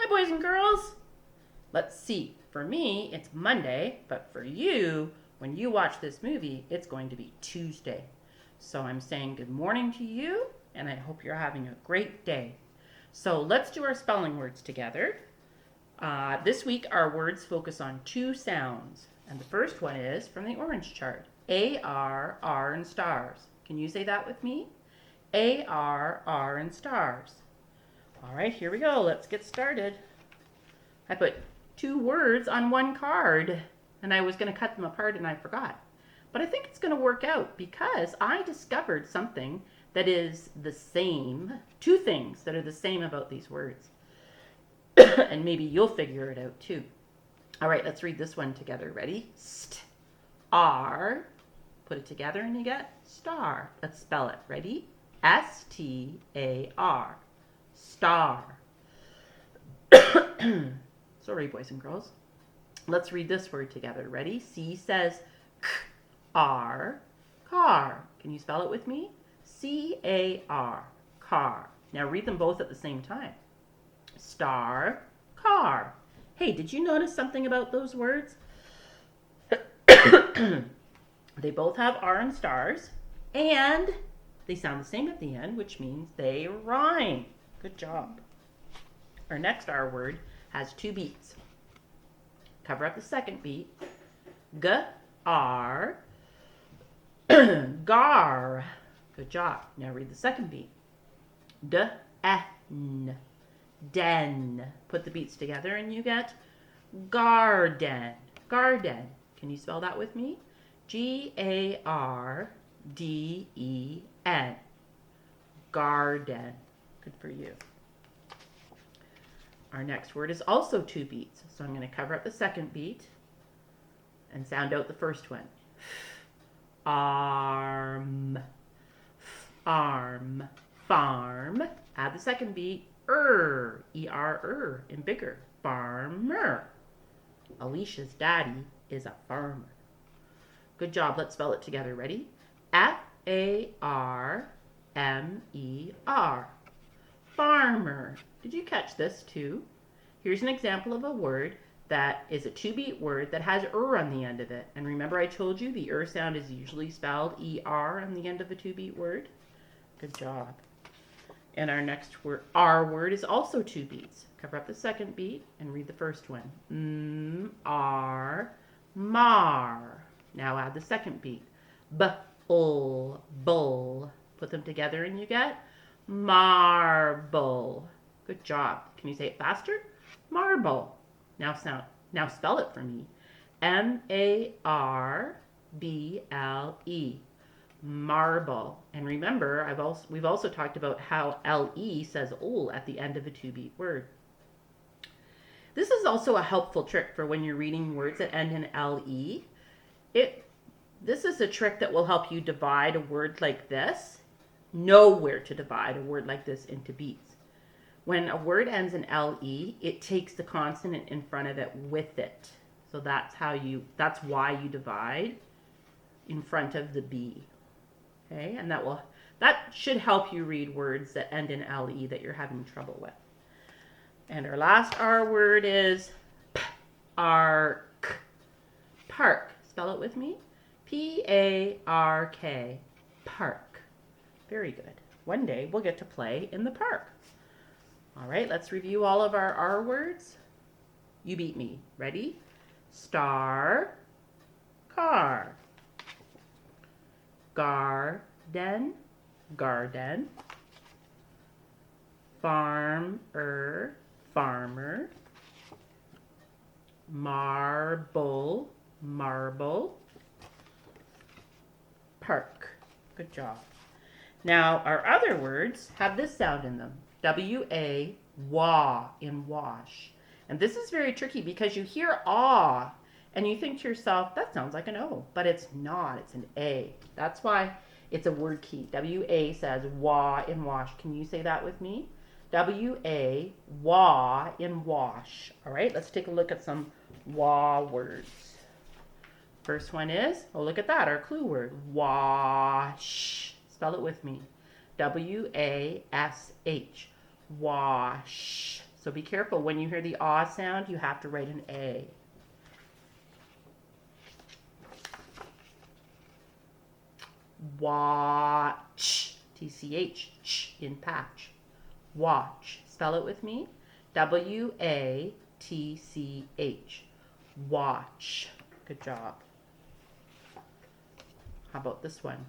Hi, boys and girls. Let's see. For me, it's Monday, but for you, when you watch this movie, it's going to be Tuesday. So I'm saying good morning to you, and I hope you're having a great day. So let's do our spelling words together. This week, our words focus on two sounds, and the first one is from the orange chart. A-R, R, and stars. Can you say that with me? A-R, R, and stars. All right, here we go. Let's get started. I put two words on one card, and I was going to cut them apart and I forgot. But I think it's going to work out because I discovered something that is the same, two things that are the same about these words. And maybe you'll figure it out too. All right, let's read this one together. Ready? R. Put it together and you get star. Let's spell it. Ready? S-T-A-R. Star. Sorry, boys and girls. Let's read this word together. Ready? C says R. Car. Can you spell it with me? C-A-R. Car. Now read them both at the same time. Star. Car. Hey, did you notice something about those words? They both have R and stars, and they sound the same at the end, which means they rhyme. Good job. Our next R word has two beats. Cover up the second beat. G-R. Gar. Good job. Now read the second beat. D-N. Den. Put the beats together and you get garden. Garden. Can you spell that with me? G-A-R-D-E-N. Garden. Good for you. Our next word is also two beats. So I'm going to cover up the second beat and sound out the first one. Arm. Arm. Farm. Add the second beat. E-R-R, and bigger. Farmer. Alicia's daddy is a farmer. Good job. Let's spell it together. Ready? F-A-R-M-E-R. Farmer. Did you catch this too? Here's an example of a word that is a two-beat word that has on the end of it. And remember I told you the sound is usually spelled E-R on the end of a two-beat word? Good job. And our next word, R word, is also two beats. Cover up the second beat and read the first one. R, mar. Now add the second beat. B-ul, bull. Put them together and you get marble. Good job. Can you say it faster? Marble. Now spell it for me. M-A-R-B-L-E. Marble. And remember, we've also talked about how L-E says ol at the end of a two-beat word. This is also a helpful trick for when you're reading words that end in L-E. This is a trick that will help you divide a word like this. Know where to divide a word like this into beats. When a word ends in L-E, it takes the consonant in front of it with it. So that's why you divide in front of the B. Okay, and that should help you read words that end in L-E that you're having trouble with. And our last R word is park. Park. Spell it with me. P-A-R-K. Park. Very good. One day we'll get to play in the park. All right, let's review all of our R words. You beat me. Ready? Star. Car. Garden. Garden. Farmer. Farmer. Marble. Marble. Park. Good job. Now, our other words have this sound in them. W-A, wa, in wash. And this is very tricky because you hear ah, and you think to yourself, that sounds like an O, but it's not. It's an A. That's why it's a word key. W-A says wa in wash. Can you say that with me? W-A, wa in wash. All right, let's take a look at some wa words. First one is, oh, look at that, our clue word, wash. Spell it with me. W-A-S-H. Wash. So be careful. When you hear the ah sound, you have to write an A. Watch. TCH. Ch in patch. Watch. Spell it with me. WATCH. Watch. Good job. How about this one?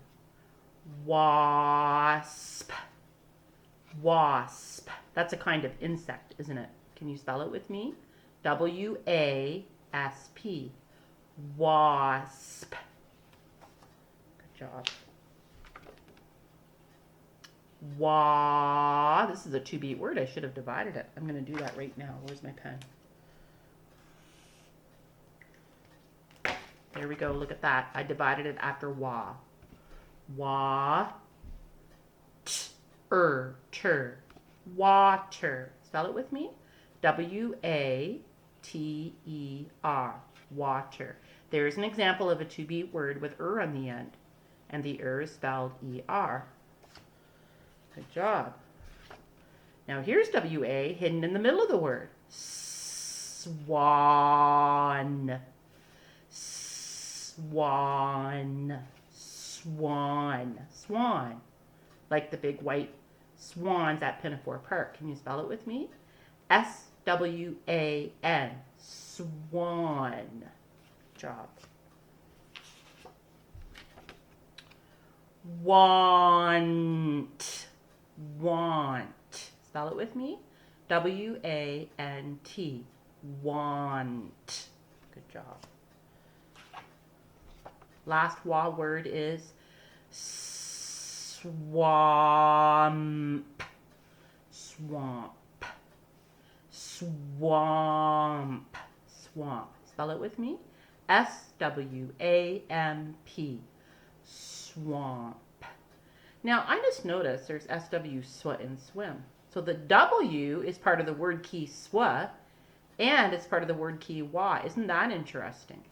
Wasp. Wasp. That's a kind of insect, isn't it? Can you spell it with me? WASP. Wasp. Good job. This is a 2-beat word. I should have divided it. I'm going to do that right now. Where's my pen? There we go. Look at that. I divided it after wa. Wa. Ter. Water. Spell it with me. WATER. Water. There's an example of a 2-beat word with on the end. And the is spelled ER. Good job. Now here's WA hidden in the middle of the word. Swan. Swan. Swan. Swan. Like the big white swans at Pinafore Park. Can you spell it with me? SWAN. Swan. Good job. Want. Want. Spell it with me. WANT. Want. Good job. Last wa word is swamp. Swamp. Swamp. Swamp. Spell it with me. SWAMP. Swamp. Now, I just noticed there's SW, swa, and swim. So the W is part of the word key swa, and it's part of the word key wa. Isn't that interesting?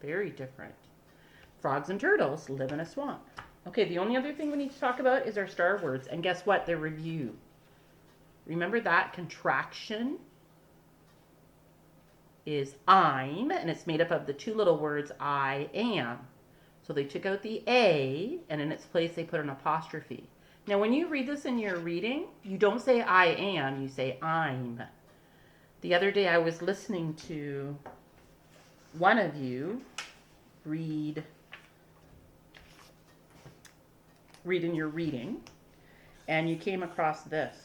Very different. Frogs and turtles live in a swamp. Okay, the only other thing we need to talk about is our star words. And guess what? They're review. Remember that contraction is I'm, and it's made up of the 2 little words I am. So they took out the A, and in its place they put an apostrophe. Now when you read this in your reading, you don't say I am, you say I'm. The other day I was listening to one of you read in your reading, and you came across this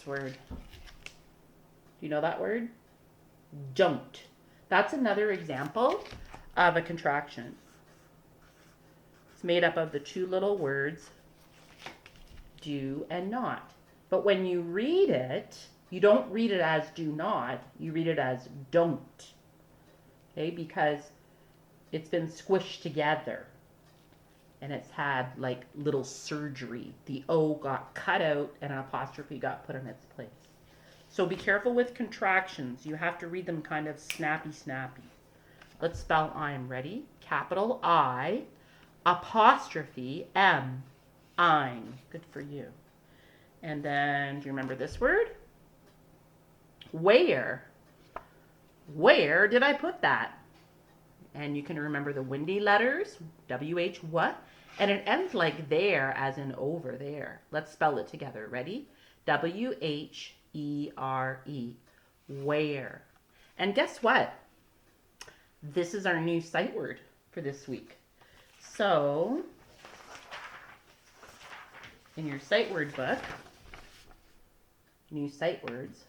word. Do you know that word? Don't. That's another example of a contraction. It's made up of the 2 little words do and not. But when you read it, you don't read it as do not, you read it as don't. Okay, because it's been squished together and it's had like little surgery. The O got cut out and an apostrophe got put in its place. So be careful with contractions. You have to read them kind of snappy. Let's spell I'm. Ready? Capital I, apostrophe M, I'm. Good for you. And then, do you remember this word? Where. Where did I put that? And you can remember the windy letters, WH what? And it ends like there, as in over there. Let's spell it together. Ready? WHERE. Where. And guess what? This is our new sight word for this week. So, in your sight word book, new sight words,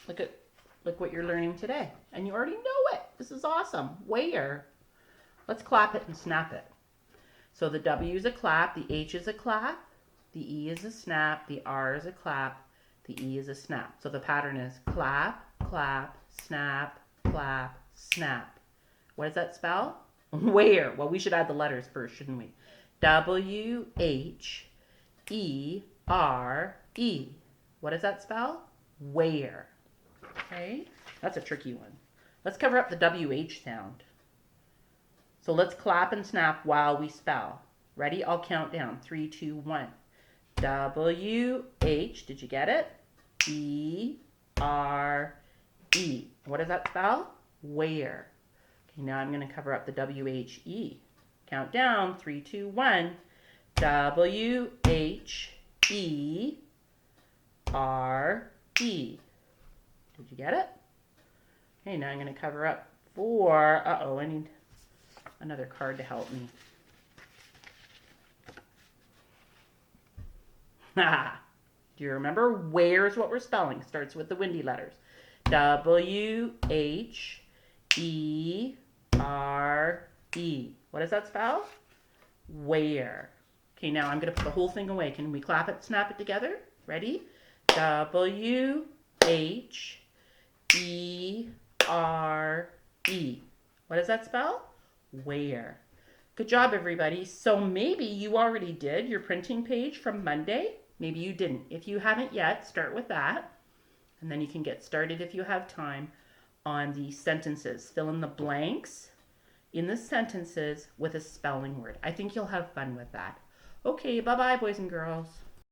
look what you're learning today. And you already know it. This is awesome. Where. Let's clap it and snap it. So the W is a clap, the H is a clap, the E is a snap, the R is a clap, the E is a snap. So the pattern is clap, clap, snap, clap, snap. What does that spell? Where. Well, we should add the letters first, shouldn't we? WHERE. What does that spell? Where. Okay, that's a tricky one. Let's cover up the WH sound. So let's clap and snap while we spell. Ready? I'll count down. 3, 2, 1. W-H, did you get it? E-R-E. What does that spell? Where. Okay, now I'm going to cover up the W-H-E. Count down, 3, 2, 1. W-H-E-R-E. Did you get it? Okay, now I'm going to cover up for, I need another card to help me. Ha! Do you remember? Where's what we're spelling? Starts with the windy letters. W-H-E-R-E. What does that spell? Where. Okay, now I'm going to put the whole thing away. Can we clap it, snap it together? Ready? W-H-E-R-E. What does that spell? Where. Good job, everybody. So maybe you already did your printing page from Monday. Maybe you didn't. If you haven't yet, start with that. And then you can get started if you have time on the sentences. Fill in the blanks in the sentences with a spelling word. I think you'll have fun with that. Okay, bye-bye, boys and girls.